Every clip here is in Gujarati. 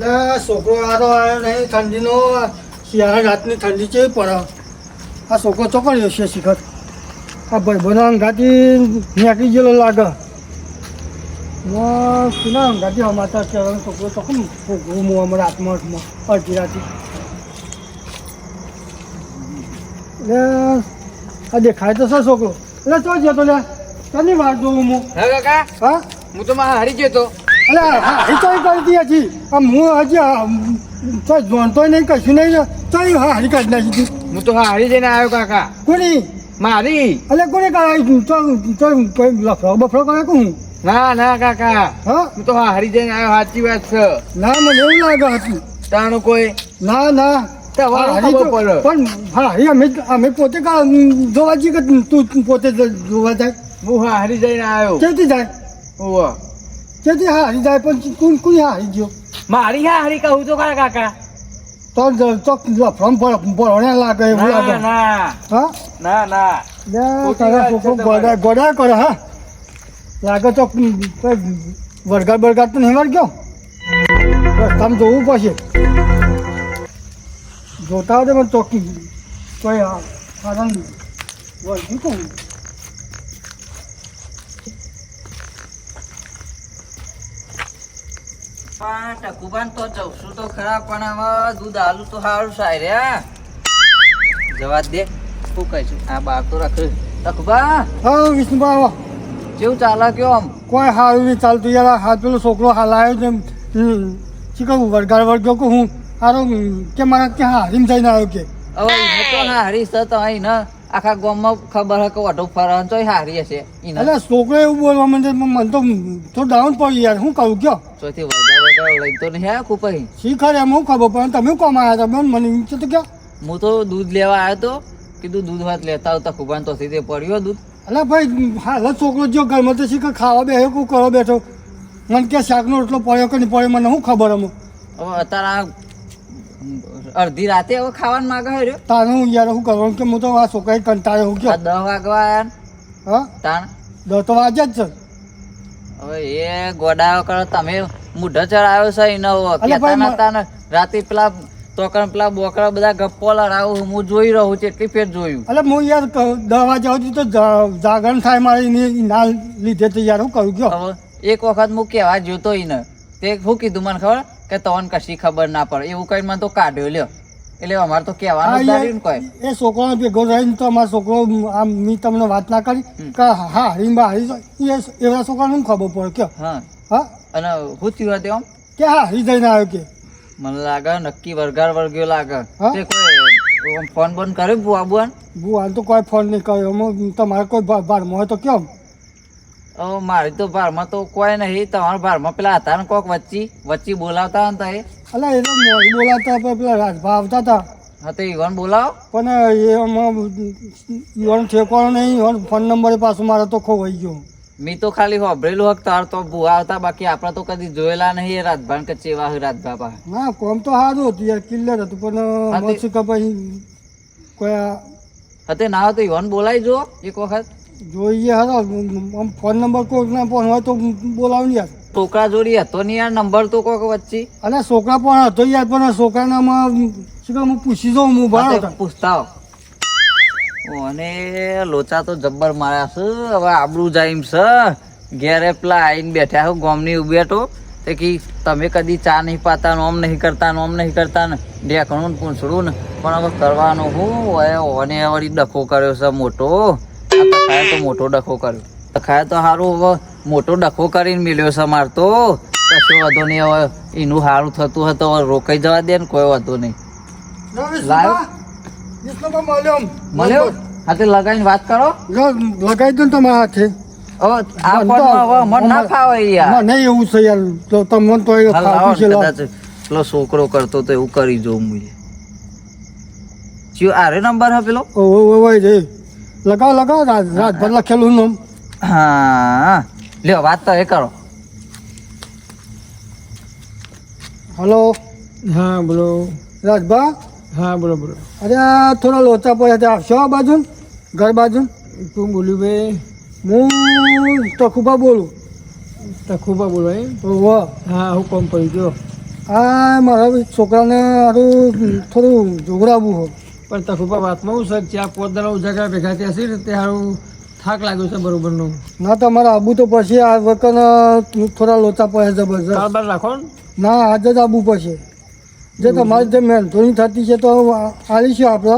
એટલે છોકરો આરો આવ્યો નહીં ઠંડીનો શિયાળા રાતની ઠંડી છે પડે આ છોકરો ચોકડ્યો છે શિખર આ ભાઈબંધો અંગાથી નીકળી ગયેલો લાગે પેલા અંગાથી અમાતા કહેવાનો છોકરો ચોકમ હું અમારા હાથમાં અડધી રાતે એટલે આ દેખાય તો સર છોકરો એટલે તો જતો લે તની વાર જોઉં હું હા કાકા હા હું તો મારા હારી ગયો તો અલે હા એ તો કરતી હતી આમ હું હજી તો જોણતો નહીં કશું નહીં તો હારી કાઢી નાખી હું તો હારી જઈને આવ્યો કાકા કોની મારી અલે કોને કરાવી તો કોઈ લફડો બફડો કરે હું ના ના કાકા હા હું તો હારી જઈને આવ્યો સાચી વાત છે ના મને એવું લાગે હતું તાણું કોઈ ના ના તમારું ખબર પડે પણ હારી અમે પોતે જોવા જઈએ કે તું પોતે જોવા જાય હું હારી જઈને આવ્યો કેથી જાય ઓવા કેથી હારી જાય પણ કોણ હારી ગયો મારી હારી કહું તો ખરા કાકા તો લફડમ ભરણે લાગે એવું ના લાગે ના હા ના ના ખોટી તારા વાત છે છોકરો તમારી. ગોડા કરે હા લાગે તો વરગાડ બરગાડ તો નહીં વાર ગયો રસ્તામાં જોવું પડશે જોતા હોય તો મને ચોકી કોઈ કારણ વળગી કહું ટકુબાન તો જવશું તો ખરા પણ હવે દૂધ આલુ તો સારું સાયર્યા જવા દે શું કહીશું આ બાર તો રાખ ટકુબા હા વિષ્ણુભા આવો કેવું ચાલે કયો આમ કોઈ સારું નહીં ચાલતું યાર હાથ પેલો છોકરો હાલાયો છે શું કહું વરગાડ વળગ્યો કે હું સારો કે મારા ત્યાં હારીને જઈને આવ્યો કે હવે એને તો ના હારી છે તો અહીં ને આખા ગામમાં ખબર હે કે ઓઢો ફરવાનું તો હારી હશે એને એટલે છોકરો એવું બોલવા મને તો ડાઉન પડી યાર શું કહું કયો ચોથી વરગા લઈ તો નહીં આખું પછી શીખર એમ હું ખબર પણ તમે કોમ આવ્યા હતા મને ઈચ્છે તો ક્યાં હું તો દૂધ લેવા આવ્યો તો કીધું દૂધ વાત લેતા આવતા ખુબાન તો સીધે પડ્યો દૂધ એટલે ભાઈ હાલ છોકરો જો ઘરમાં તો શીખર ખાવા બેઠો કોઈ કરો બેઠો મને કે શાકનો રોટલો પડ્યો કે નહીં પડ્યો મને શું ખબર અમુક હવે અત્યારે અડધી રાતે હવે ખાવાનું માગે રહ્યો તારે હું યાર શું કરવાનું કે હું તો આ છોકરા કંટાળે હું આ કયો 10 વાગવા આયા હા તાણ તો વાજે જ છે હવે એ ગોડાયો કરો તમે મૂઢો ચડાયો છે એનો અલા ભાઈ, કહેતા નતા ને રાતે પેલા તોકણ પેલા બોકડા બધા ગપ્પો લડાવું હું જોઈ રહ્યું છું એટલી ફેર જોયું એટલે હું યાર 10 વાગે આવતી તો જાગરણ થાય મારે એની ના લીધે તો યાર હું કહું કયો હવે એક વખત હું કહેવા જોતો એને તે શું કીધું મને ખબર કે તવન કશી ખબર ના પડે એવું કઈ મને તો કાઢ્યો લ્યો એટલે અમારે તો હા, કહેવાનું જ યાર, રહ્યું ને કોઈ એ છોકરાનો ભેગો રહીને તો અમારો છોકરો આમ મેં તમને વાત ના કરી કે હા હરીમાં હરી એવા છોકરાને શું ખબર પડે કયો હા હા અને શું થયું હતું આમ કે હા હરી જઈને આવ્યો કે મને લાગે નક્કી વરગાર વળગ્યો લાગે હા? તે કોઈ ફોન બોન કર્યો બુઆ બુઆ હાલ તો કોઈ ફોન નહીં કર્યો તમારે કોઈ બારમાં હોય તો કેમ હવે મારી તો ભારમાં તો કોઈ નહીં તમારા ભારમાં પેલા હતા ને કોક વચ્ચી બોલાવતા હતા એ એટલે એ તો મોડી બોલાતા પણ પેલા રાજભા આવતા હતા હા તો ઈવન બોલાવો પણ એમાં ઈવન ઠેકવાનો નહીં ઈવન ફોન નંબર પાછું મારે તો ખોવાઈ ગયો મેં તો ખાલી હોભરેલું હક તાર તો ભૂવા હતા બાકી આપણે તો કદી જોયેલા નહીં એ રાજભાન કે ચેવા રાજભા પાસે ના કોમ તો સારું હતું યાર ક્લિયર હતું પણ હા, તે- મસ્ત કે પછી કોઈ હતે ના હોય તો ઈવન બોલાવી જો એક વખત જોઈએ હારો આમ ફોન નંબર કોઈના પણ હોય તો બોલાવું યાર છોકરા જોડી હતો નહીં યાર નંબર તો કોક વચ્ચે અને છોકરા પણ હતો યાર પણ છોકરાનામાં શું કહે હું પૂછી દઉં હું હા, ભાડો તે પૂછતા હો. અને લોચા તો જબ્બર માર્યા છે હવે આબરૂ જાય એમ છે ઘેરે પેલા આવીને બેઠા હું ગોમની બેઠો તે કી તમે કદી ચા નહીં પાતા નોમ નહીં કરતા ને ઢેકણું ને પૂંછડું ને પણ હવે કરવાનું હું ઓને વળી ડખો કર્યો છે મોટો આ તખાએ તો મોટો ડખો કર્યો તખાએ તો સારું હવે મોટો ડખો કરીને મિલ્યો છે માર તો કશો વાંધો નહીં હવે એનું સારું થતું હતું હવે રોકાઈ જવા દે ને કોઈ વાંધો નહીં મળ્યો હા તે લગાવીને વાત કરો લગાવી દો ને તમારા હાથે હવે આ ફોનમાં હવે મન ના ફાવે યાર નહીં એવું છે યાર તો તમને તો એ હાલ લાવો ફાવતું છે ને લાવો. કદાચ પેલો છોકરો કરતો તો એવું કરી જોઉં હું ચિયો આરે નંબર હે પેલો ઓય રે લગાવો રાજભર લખેલું નામ હા લ્યો વાત તો એ કરો હલો હા બોલો રાજભા હા બોલો બોલો અરે આ થોડા લોચા પડ્યા હતા આવશો આ બાજુ ઘર બાજુ કોણ બોલ્યું ભાઈ હું તખુબા બોલું તખુબા બોલો એમ ઓહો હા હું કોમ પડી ગયો આ મારા છોકરાને હારું થોડું જોગરાવવું હોય. પણ તખુપા વાતમાં હું સર આ પોતદારા ઉજાગરા ભેગા થયા છે ને તે સારું થાક લાગ્યો છે બરોબરનો. ના તમારે આવવું તો પછી આ વખત થોડા લોચા પડે જબરજસ્ત. કાલ બાર રાખો ને. ના આજે જ આવવું પડશે. જે તમારી જે મહેનતોની થતી છે તો આવીશું આપણે.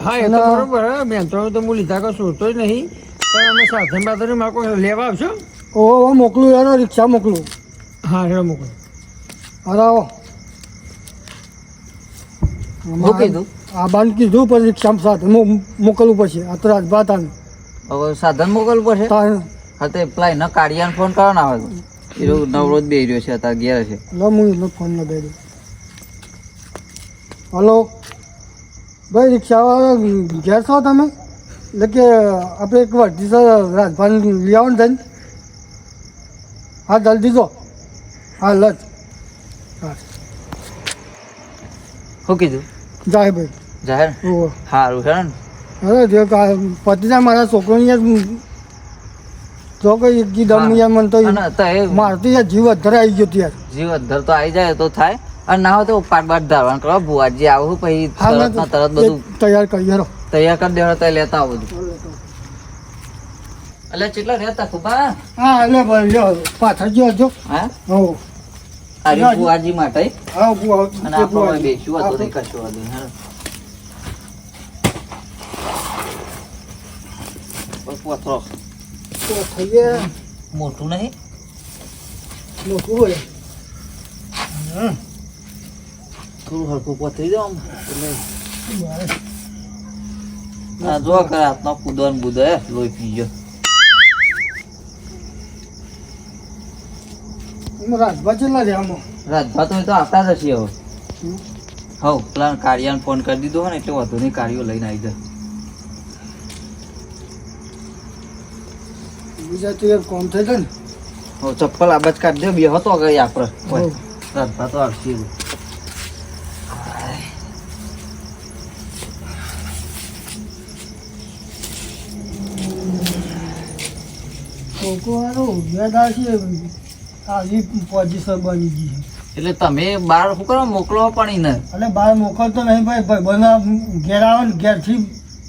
હા એ તો બરોબર મહેનતો તો હું લીધા કોઈ સોચતો જ નહીં, પણ અમે સાધન બાધન મારે કોઈ લેવા આવશો. ઓહો મોકલું યાર, રિક્ષા મોકલું. હા હેડો મોકલો. અરે આવો. શું કીધું? આ બાન કીધું પણ રિક્ષામાં સાથે મોકલવું પડશે. આ તો રાજભાત આને હવે સાધન મોકલવું પડશે. હા તે પેલા એના કાઢિયાને ફોન કરો ના હોય તો એ લોકો નવરો જ બેહી રહ્યો છે અત્યારે ઘેર છે. લો હું એનો ફોન લગાવી દઉં. હલો ભાઈ રિક્ષાવાળા ઘેર છો તમે? એટલે કે આપણે એક વર્ધી સર રાજભાન લઈ આવો ને જઈને. હા જલ્દી જો. હા લજ. હા શું કીધું? જાય ભાઈ. જાહેર ઓહો સારું છે ને. અરે જે પતિ જાય મારા છોકરોની યાર જો કઈ એકદમ યાર મને તો અને અત્યારે મારતી યાર જીવ અધર આવી ગયો યાર. જીવ અધર તો આવી જાય તો થાય, અને ના હોય તો પાટ બાટ ધારવાનું કરો. ભુવાજી આવું પછી તરત ના તરત બધું તૈયાર કરી હેરો. તૈયાર કરી દેવા તો લેતા આવો બધું. એટલે કેટલા રહેતા ખુબા? હા એટલે ભાઈ લ્યો પાછળ જો જો. હા હો આજે ભુવાજી માટે હા બુઆ અને આપણે બેસ્યું હતું નહીં કશું હતું. હા પથરો તો થઈ ગયા મોટું નહીં મોટું હોય. થોડું હલકું પથરી દો આમ એટલે આ જો કરે હાથમાં કૂદો ને બુદો લોહી પી ગયો. એમાં રાજભા ચેલા રે આમાં? રાજભા તો એ તો આવતા જ હશે હવે. હવ પેલા કાળિયાને ફોન કરી દીધો હોય ને એટલે વધુ નહીં કાળીઓ લઈને આવી જાય. બીજા તો યાર કોમ થઈ જાય ને. હવ ચપ્પલ આબાજ કાઢી દો બે હતો ગઈ આપણે. હવ. રાજભા તો આવશે એવું. છોકરો ઉભ્યા છે આવી પોઝિશન બની ગઈ છે. એટલે તમે બહાર શું કરો મોકલો પણ ને એટલે બહાર મોકલતો નહીં ભાઈ. ભાઈ બના ઘેર આવે ને ઘેરથી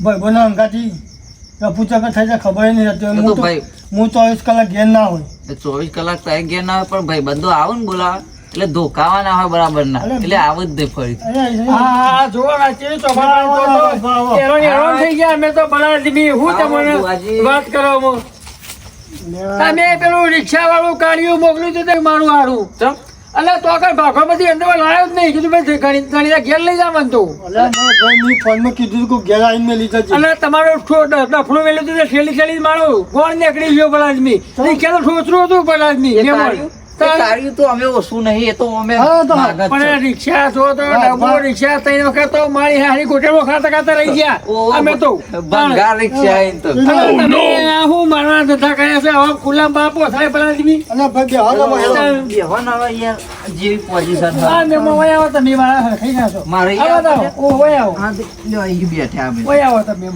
ભાઈ બના અંગાથી પૂછા થઈ જાય ખબર નહીં રહેતી. એ તો ભાઈ હું 24 કલાક ઘેર ના હોય. 24 કલાક તો ઘેર ના હોય, પણ ભાઈ બંધો આવે ને બોલાવે એટલે ધોકાવા ના હોય બરાબર ના, એટલે આવ જ દે ફરી. હા જોવા વાંચી ચોપા હેરાન થઈ ગયા અમે તો બનાવી દીધી. હું તમને વાત કરો તમે પેલું રિક્ષા વાળું કાઢ્યું મોકલ્યું હતું તે મારું હારું એટલે તો કઈ ભાગો બધી અંદર લાવ્યો જ નહીં. કીધું ભાઈ ઘણી ઘેર લઈ જવાનું તું. મેં ફોનમાં કીધું કે ઘેર આવીને મેં લીધા છે. અને તમારું ડફડું વેલું હતું ઠેલી ઠેલી મારું કોણ નીકળી ગયો પલાજમી. રિક્ષા તો ઠોસરું હતું પલાજમી. કાઢ્યું તો અમે ઓછું નહીં, એ તો અમે પણ રિક્ષા છો તો ડબ્બો રિક્ષા 3 વખત તો મારી હારી હોટેલો ખાતા ખાતા રહી ગયા અમે તો. બંગાળ રિક્ષા આવીને તો હું મારવા ધંધા કર્યા છે હવે ખુલ્લા બાપો થાય પલાજમી. અને ભાઈ બેહવાન હવે યાર જેવી પોઝિશન હા મેં વયા આવો તમે મારા ખાઈ નાખો. મારે ઓ વયા આવો. હા લ્યો અહીં બેઠા અમે. વયા આવો તમે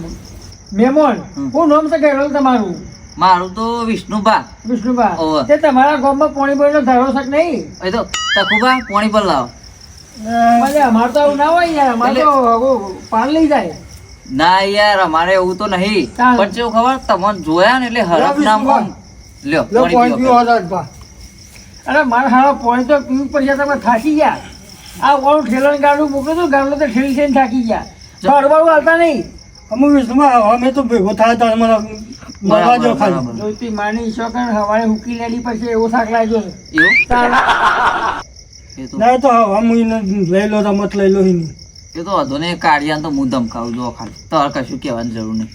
મેમોન. હું નામ તો કહેલું તમારું? મારું તો વિષ્ણુભા. વિષ્ણુભા. ઓવે. તે તમારા ગામમાં પાણી બોયનો ધારો શક નહીં? એ તો તકુભા પાણી પર લાવો. ભલે અમારે તો આવું ના હોય યાર. અમારે તો પાન લઈ જાય. ના યાર અમારે એવું તો નહીં, પણ કેવું ખબર તમને જોયા ને એટલે હરફ નામ લ્યો પાણી પીવો. અરે મારા હારા પાણી તો પીવું પડશે. તમે થાકી ગયા. આ ઓલું ઠેલણ ગાડું મોકલું હતું, ગાડું તો ઠેલી થઈને થાકી ગયા. ફરવાનું હાલતા નહીં. અમે વિશ્વમાં અમે તો ભેગો થાય તો મને મળવા જો ખાલી. જોઈતી માની શોખન હવારે હુકી લેડી પછી એવો શાક લાગ્યો છે. એવું એ તો ના તો હું લઈ લો રમત લઈ લો એની. એ તો હતો ને કાઢિયા તો હું ધમકાવું જો ખાલી, તમારે કશું કહેવાની જરૂર નહીં.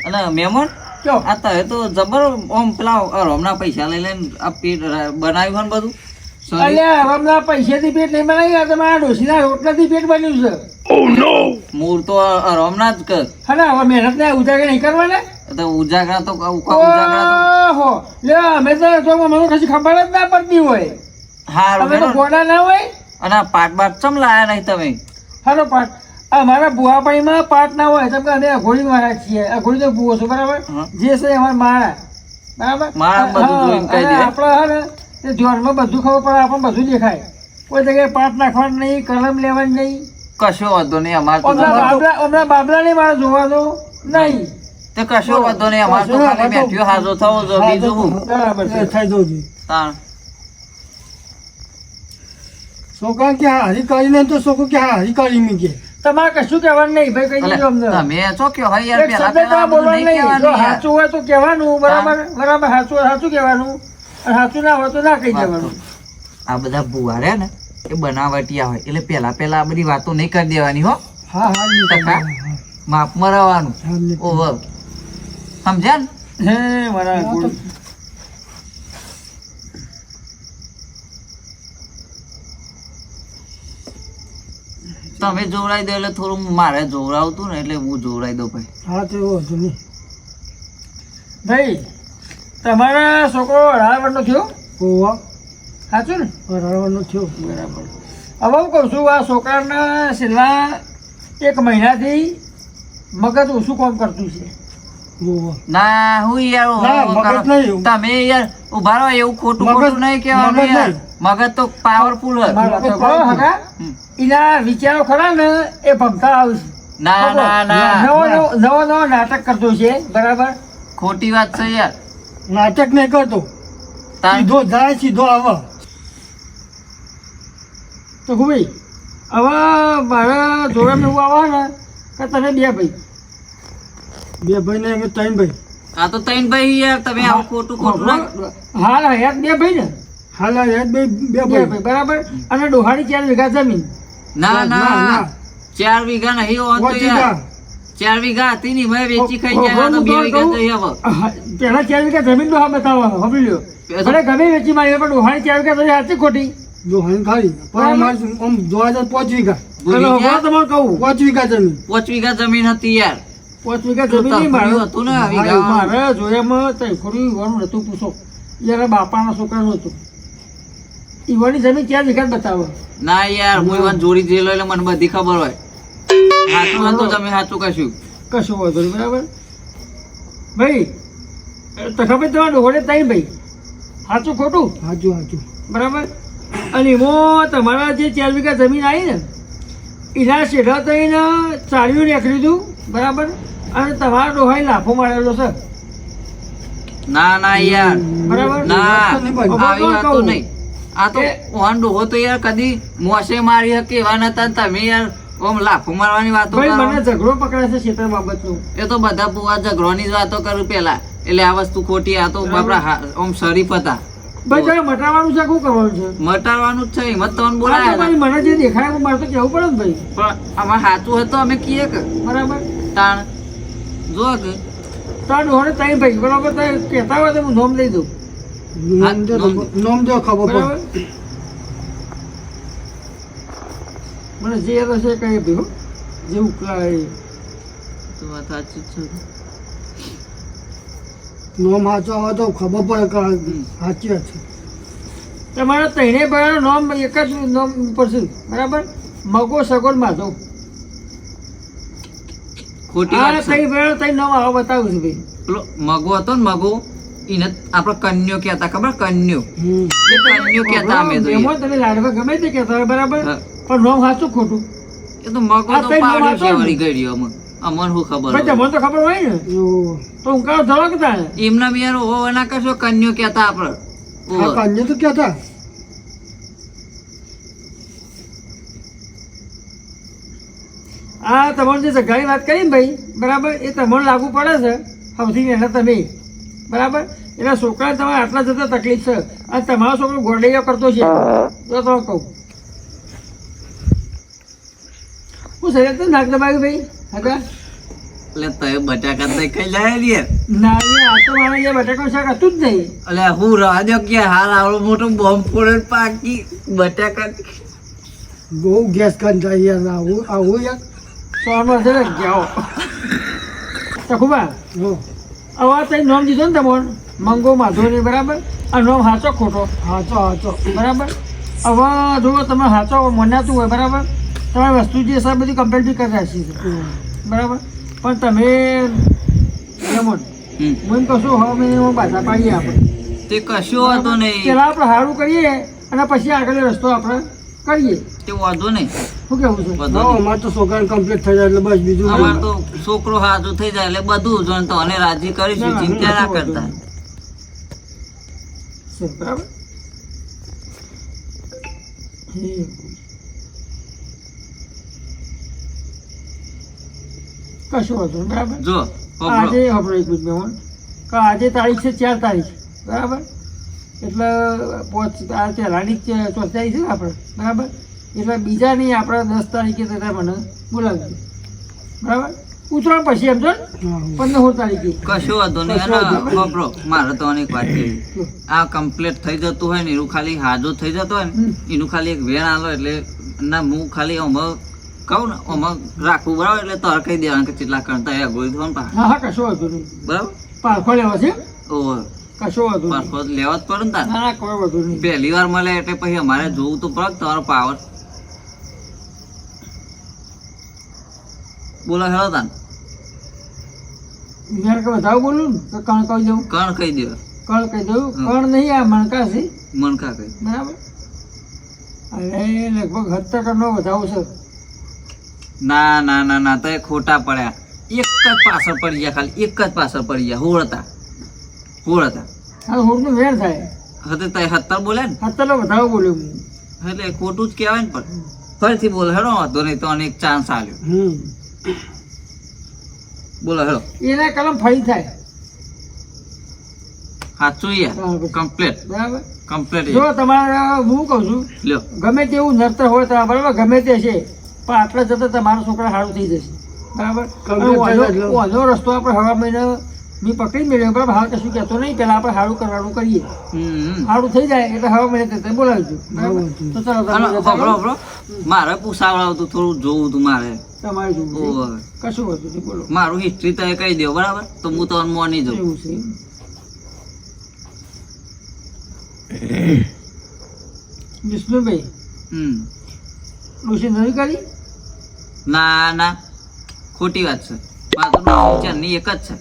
અને મહેમાન કયો? આ તો એ તો જબર ઓમ પેલા રોમના પૈસા લઈ લઈને આ પેટ બનાવ્યું હોય ને બધું. અલ્યા હમણાં પૈસાથી પેટ નહીં બનાવ્યું, તમારા ડોશીના રોટલાથી પેટ બન્યું છે. મૂળ તો રોમના જ કર. હા હવે મહેનત ને ઉજાગર નહીં કરવાના. તો ઉજાગરા તો ઉજાગરા ઓહો લે અમે તો મને કશી ખબર જ ના પડતી હોય. હારું અમે તો હેડો. ગોડા ના હોય. અને આ પાટ બાટ ચમ લાયા નહીં તમે? હાલો પાટ અમારા બુહાપાણીમાં પાટ ના હોય. તમે અમે અઘોડી મારા છીએ. અઘોડી તો બુઓ છો બરાબર. હા. જે છે અમારા મારા બરાબર. મારા બધું જોઈને કહી દે. આપણે હા ને તે ધ્યાનમાં બધું ખબર પડે, આપણને બધું દેખાય. કોઈ જગ્યાએ પાટ નાખવાનું નહીં, કલમ લેવાની નહીં. કશો વાંધો નહીં અમારે તો હમણાં બાબલા નહીં મારે જોવાનો નહીં. તે કશો વાંધો નહીં અમારે તો ખાલી મેઠિયો હાજો થવો જો બીજું હું બરાબર છે. થઈ જવું જોઈએ. તાણ છોકરા કે હારી કરીને તો છોકરો કે હારી કરી મી કે તમારે કશું કહેવાનું નહીં ભાઈ, કહી દેજો અમને. તમે શું કયો ભાઈ યાર એક પેલા શબ્દ પેલા તો બોલવાનું નહીં નહીં. જો કહેવાનું યાર. સાચું હોય તો કહેવાનું, બરાબર બરાબર, સાચું હોય સાચું કહેવાનું, અને સાચું ના હોય તો ના કહી દેવાનું. આ બધા ભૂવા રહ્યા ને એ બનાવટિયા હોય એટલે પેલા આ બધી વાતો નહીં કરી દેવાની હો. હા હા નહીં ટકા માપમાં રહેવાનું. હા, નહીં. ઓહો સમજ્યા ને? હે મારા ગુરુ. તમે જોવડાવી દો એટલે થોડું મારે જોવડાવતું ને એટલે હું જોવડાવી દઉં ભાઈ. હા તો એવું હતું નહીં. ભાઈ તમારા છોકરો 18 વર્ષનો થયો, ઓવા સાચું ને? રડવાનો થયો. બરાબર. હવે હું કહું છું, આ છોકરાના છેલ્લા 1 મહિનાથી મગજ ઓછું કામ કરતું છે. ઓવા ના હું યાર ના, ઓહો મગજ કરો. નહીં. તમે યાર ઉભા રહો એવું ખોટું મગજ- ખોટું નહીં કહેવાનું મગજ યાર. નહીં. મગજ તો પાવરફુલ હોય. મારા છોકરો હગા, હમ. એના વિચારો ખરા ને એ ભમતા આવશે. ના ના ના નવો નાટક કરતો છે, બરાબર? ખોટી વાત છે યાર. નાટક નહીં કરતો, તાર સીધો જાય સીધો આવે. તો ભાઈ હવે મારા જોડે એવું આવે ને કે તમે 2 ભાઈ, 2 ભાઈ ને અમે 3 ભાઈ. આ તો તૈન ભાઈ યાર તમે આવું ખોટું ખોટું ના હાલ હયાત 2 ભાઈ ને, હાલ આ યાદ બે 2 ભાઈ. ભાઈ, બરાબર. અને ડોહાની 4 વીઘા જમીન. ના ના, ના ના. 4 વીઘા નહીં હોત તો પહોંચી યાર જા. 4 વીઘા હતી ની મેં વેચી ખાઈ હો, જાય તો હું 2 કહું વીઘા કહું. થઈ હવે. પેલા 4 વીઘા જમીન ડોહા બતાવો, સાંભળી લ્યો. ભલે ગમે વેચી મારી પણ ડોહાની 4 વીઘા તમે સાચી ખોટી? જો હાઈ ખાલી પણ અમારે આમ જોવા જાય 5 વીઘા. ભૂલી હવે ગયા? તમારે કહું 5 વીઘા જમીન. 5 વીઘા જમીન હતી યાર. 5 વીઘા તો જમીન નહીં તરફડી મારે. હતું ને આ વીઘા. મારે જોયામાં તૈફોડી ઈવાનું નતું, પૂછો યાર બાપાના છોકરાનું હતું. ઈવાની જમીન 4 વીઘા જ બતાવો. ના યાર હું ઈવન જોડી જેલો એટલે મને બધી ખબર હોય. સાચું હતું તમે સાચું કશું. કશું વાંધો નહીં, બરાબર? ભાઈ તો ખબર તમારે ડોહરે 3 ભાઈ, સાચું ખોટું? હાચું હાચું. બરાબર. અને એમાં તમારા જે 4 વીઘા જમીન આવી ને એના શેઢા થઈને ચાલ્યું નીકળ્યું હતું, બરાબર. અને તમારા ડોહાએ લાફો મારેલો છે, ના ના યાર બરાબર. ના નહીં ભાઈ. આવી વાત તો નહીં. આ તો એ- ઓન ડોહો તો યાર કદી મોસે મારી શકે એવા નતા ને તમે યાર ઓમ લાફો મારવાની વાતો ભાઈ કરો. મને ઝઘડો પકડે છે ક્ષેત્ર બાબતનો. એ તો બધા પુવા ઝઘડોની જ વાતો કરું પેલા એટલે આ વસ્તુ ખોટી. આ તો આપડા ઓમ શરીફ હતા. ભાઈ તમે મટાડવાનું છે, શું કરવાનું છે? મટાડવાનું જ છે હિંમત તો આ તો બોલાયા ભાઈ મને જે દેખાય મારે તો કહેવું પડે ને ભાઈ, પણ આમાં સાચું હતું અમે કીએ કે બરાબર. તાણ જો કે તો આ ડોહાને 3 ભાઈ, બરાબર. તમે કહેતા હોય તો હું નોમ લઈ દઉં, નામ દે નામ દે ખબર બરાબર. પડે. મને જે યાદ હશે એ કહી આપ્યું, જે ઉકલાય. તો વાત સાચી જ છે. નામ હાચો આવે તો ખબર પડે કે સાચી વાત છે. તમારા 3 ભાઈઓનું નામ એક જ નામ ઉપર છે, બરાબર. મગો સગોન માધવ. ખોટી આ વાત છે. 3 ભાઈઓનું 3 નામ આવા બતાવું છું ભાઈ. પેલો મગો હતો ને મગો એને આપડે કન્યો કહેતા ખબર કન્યો હમ. એ કન્યો કહેતા અમે તો એમાં યાર. તમે લાડવા ગમે તે કહેતા હોય, બરાબર. હા. પણ નામ સાચું ખોટું એ તો મગો આ તો તઈ નામ પાડ્યો હતો છે ને? વળી ગયો અમને અમને શું ખબર ભાઈ હોય? તમને તો ખબર હોય ને, એવું. તો હું કાં ધરો કે તાણે? એમના બી યાર ઓવો ના કશો કન્યો કહેતા આપડે ઓવો. આ કાન્ય તો કહેતા. આ તમારી જે જગ્યાની વાત કરી ને ભાઈ, બરાબર, એ તમને લાગુ પડે છે સૌથી મહેનત તમે, બરાબર. એના છોકરા તમારે આટલા જતા તકલીફ છે અને તમારો છોકરો ગોળૈયો કરતો છે, તો તમે કહું હું શરીર તો નાક દબાવ્યું ભાઈ હગા. એટલે તય બટાકા તય ખાઈ જાય ને યાર. ના એ આ તો મારે જે બટાકાનું શાક હતું જ નહીં. એટલે હું રાહ દો કે હાલ આવડો મોટો બોમ્બ ફોડે ને પાકી બટાકા બહુ ગેસ કાન થાય યાર. આવું આવું યાર. તો આમાં છે ને જાઓ તખુબા, હો. હવે આ તઈ નામ દીધો ને તમારે મંગો માધવની, બરાબર. આ નામ સાચો ખોટો, હાચો હાચો. બરાબર. હવે જો તમે સાચો મનાતું હોય, બરાબર, તમારી વસ્તુ જે છે બધી કમ્પ્લેટ બી કરી રાખી છે, બરાબર. પણ તમે એમ હમ. હું એમ કશું હવે મેં એમાં બાધા પાડીએ આપણે. તે કશો હતો નહીં. પેલા આપણે સારું કરીએ અને પછી આગળ રસ્તો આપણે કરીએ તે વાંધો નહીં. શું કેવું છે વાંધો હા નહીં. અમારે તો છોકરાને કમ્પ્લીટ થઈ જાય એટલે બસ બીજું અમાર તો છોકરો હાજુ થઈ જાય એટલે બધું જોઈને તો અને રાજી કરીશું, ના, ચિંતા ના ના, કરતા. છે બરાબર કશું વાંધો નહીં, બરાબર જો આજે હોભળો. આપણે એક મિનિટ મેં કે આજે તારીખ છે 4 તારીખ બરાબર એટલે આ પહેલાની જ ચોથાઈ છે ને આપણે બરાબર એટલે બીજાની આપણે 10 તારીખે તથા મને બોલાવજો બરાબર ઉતરાણ પછી એમ જો 15 તારીખે કશો વાંધો નહીં. કશો વાંધો અને હોભળો, મારે તો અનેક વાત કહેવી. આ કમ્પ્લીટ થઈ જતું હોય ને એનું ખાલી હાજો થઈ જતો હોય ને એનું ખાલી એક વેણ આલો એટલે ના હું ખાલી આમાં કહું ને આમાં રાખવું બરાબર એટલે તારે કહી દેવાનું કે કેટલા કરતા એ અઘરું થવાનું પાછું. હા હા કશો વાંધો નહીં બરાબર. પારખો લેવો છે ઓહો, કશો વાંધો નહીં પાછો લેવા જ પડે ને તારે. ના ના કોઈ વાંધો નહીં પહેલી વાર મળે એટલે પછી અમારે જોવું તો પડે કે તમારો પાવર. બોલો હેલો તાન બીજા કે વધારે બોલું ને તો કણ કહી દઉં કણ કહી દો. કણ કહી દઉં કણ નહીં આ મણકા છે મનખા કહી. બરાબર અને લગભગ 70 ટનનો વધારો છે ના ના ના ના, તો એ ખોટા પડ્યા. એક જ પાછળ પડી ગયા, ખાલી એક જ પાછળ પડી ગયા. હોળ હતા. આ હોડનું વેર થાય હવે તો 70 બોલે ને 70 વધારો બોલ્યો હું એટલે ખોટું જ કહેવાય ને. પણ ફરીથી બોલો હેડો, વાંધો નહીં તો અને એક ચાન્સ આલ્યો. બોલો હેડો. એના કલમ ફરી થાય સાચું યાર. હા, પછી. કમ્પ્લેટ બરાબર કમ્પ્લેટ જો તમારે હું કહું છું લ્યો. ગમે તેવું નડતર હોય તો બરાબર ગમે તે છે પણ આટલા જતા તમારા છોકરા સારું થઈ જશે બરાબર Complete થઈ જાય એટલે. વાંધો રસ્તો આપણે હવા મહિને મેં પકડી મેળવ્યો બરાબર હાલ કશું કહેતો નહીં પહેલા આપણે સારું કરવાનું કરીએ હમ. સારું થઈ જાય એટલે હવા મહિને તે બોલાવજો બરાબર તો ચાલો અને તમે હોભળો, હોભળો. મારે પૂછાવડાવતું થોડું જોવું તું મારે. તમારે જોવું છે. ઓહો. કશું વાંધો નહીં બોલો મારું હિસ્ટ્રી તો એ કહી દો બરાબર તો હું તો મોની જાઉં. એવું છે વિષ્ણુભાઈ હમ. ડોસી નથી કરી ના ના, ખોટી વાત છે. મારે તો વિચારની એક જ છે.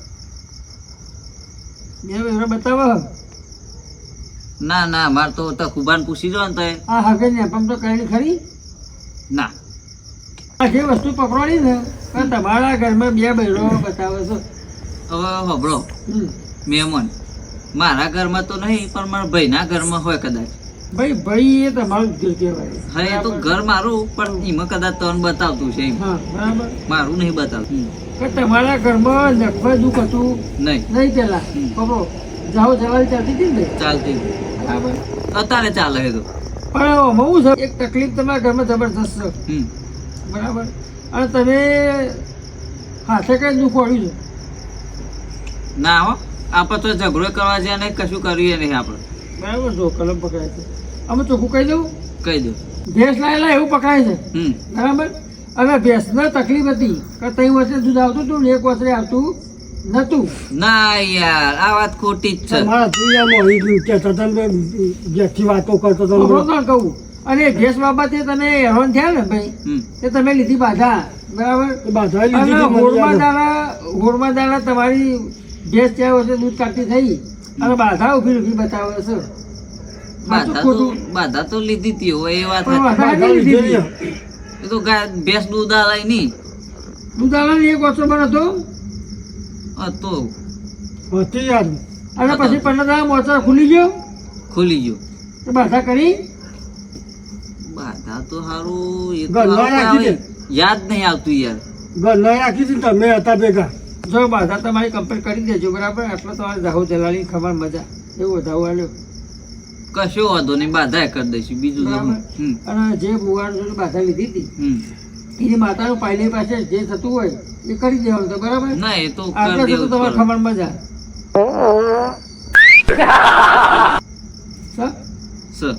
બે વેરો બતાવો ના ના, મારે તો ખુબાન પૂછી જો ને તો આ હગે ને પણ તો કરેલી ખરી ના. આ જે વસ્તુ પકડવાની ને આ તમારા ઘરમાં બે બૈરો બતાવે છે હવે હોભળો, હમ. મહેમાન મારા ઘરમાં તો નહીં પણ મારા ભાઈના ઘરમાં હોય કદાચ. ભાઈ ભાઈ એ તમારું જ ઘર કહેવાય હા, એ તો ઘર મારું પણ એમાં કદાચ તમને બતાવતું છે એમ. હા બરાબર મારું નહીં બતાવતું. કે તમારા ઘરમાં લગભગ દુઃખ હતું નહીં નહીં પેલા હમ. પકડો જાઓ જલાલી ચાલતી હતી ને ભાઈ ચાલતી. બરાબર અત્યારે ચાલે એ તો. પણ આમાં શું છે એક તકલીફ તમારા ઘરમાં જબરદસ્ત છે હમ. બરાબર અને તમે હાથે કઈ દુઃખ વાળ્યું છે ના હો, આપણે તો ઝઘડો કરવા છે અને કશું કર્યું નહીં આપણે. બરાબર જો કલમ પકડાય છે અમે ચોખ્ખું કહી દઉં કહી દો. ભેંસ લાયેલા એવું પકડાય છે હમ. બરાબર હવે ભેંસને તકલીફ હતી કે 3 વર્ષે દૂધ આવતું હતું ને 1 વર્ષે આવતું નતું ના યાર, આ વાત ખોટી જ છે. મારા પિયામાં હોય કે તમે જેથી વાતો કરતો તો બરોબર કહું અને ભેંસ બાબતે તમે હેરાન થયા ને ભાઈ હમ. તે તમે લીધી બાધા બરાબર બાધા અને લીધી હતી, મને હોળમાં દાડા તમારી ભેંસ 4 વર્ષે દૂધ કાઢતી થઈ અને બાધા ઊભી બતાવે છે સાચું બાધા તો ખોટું? બાધા તો લીધી તી હો, એ વાત પણ સાચી. બાધા નથી લીધી હતી. એ તો ભેંસ દૂધ આલાય નહીં દૂધ આલાની 1 વર્ષો પણ હતો હતો, હતી યાર અને પછી 15 દાડા મોચા ખુલી ગયો ખુલી ગયો. તો બાધા કરી બાધા તો સારું એ તો ઘરમાં હારું રાખી આવે. યાદ નહીં આવતું યાર. ઘર ના રાખી હતી ને તમે હતા ભેગા જો બાધા તમારી કમ્પ્લીટ કરી દેજો બરાબર આટલો તમારે જાહો જલાલી ખબર મજા એવું વધાવો આવ્યો કશો વાંધો નહીં, બાધા કરી દઈશું બીજું તો બરાબર. હું. હમ. અને જે ભુવાનું જોડે બાધા લીધી હતી હમ. એની માતાનું પાયલી પાસે જે થતું હોય એ કરી દેવાનું તો બરાબર ના એ તો આટલે કરી તો દેવું તમારે જ પડે. ખબર મજા સર? સર.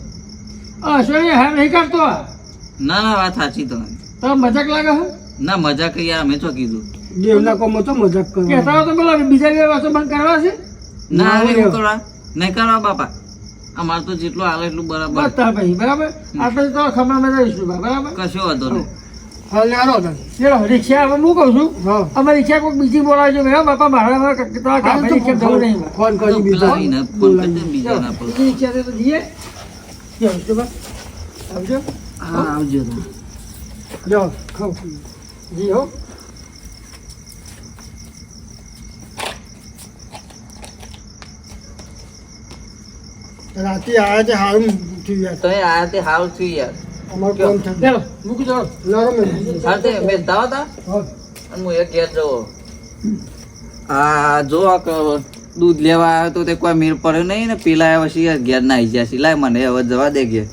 અશ્વની હા નહીં કરતો ના ના, વાત સાચી તમારી. તમે મજાક લાગે હે ના મજાક યાર, અમે તો કીધું. દેવના કોમો તો મજાક કહેતા કરવા હો તો બોલો બીજા 2 વર્ષો બંધ કરવા છે ના હવે ના, શું કરવા? નહીં કરવા બાપા. અમારે તો જેટલું આવે એટલું બરાબર. બતા ભાઈ બરાબર આટલે તો ખબર મજા આવીશું બરાબર કશો વાંધો નહીં. હાલ યારો હતા ચલો રિક્ષા હવે હું કહું છું હા અમે રિક્ષા કોઈક બીજી બોલાવજો મેં બાપા મારા તમારા કામે રિક્ષા જવું નહીં ફોન કરી તો બીજા પેલા એને ફોન કરી દે, બીજાના પર. બીજી રિક્ષા તો જઈએ આવજો બા આવજો હા આવજો તમે. લ્યો ખાઓ જી હો રાતે આવ્યા તે સારું થયું યાર તમે આયા તે હાલ થયું યાર. અમારું કામ છે ચાલો મૂકી દો લારો મેં હા તે મેં દાવા તા હા અને હું એક ઘેર જવો. હા જો આ દૂધ લેવા આવ્યો તો તે કોઈ મેળ પડ્યો નહીં ને પેલા આવ્યા પછી યાર ઘેર ના આવી ગયા છે. લાય મને હવે જવા દે ઘેર.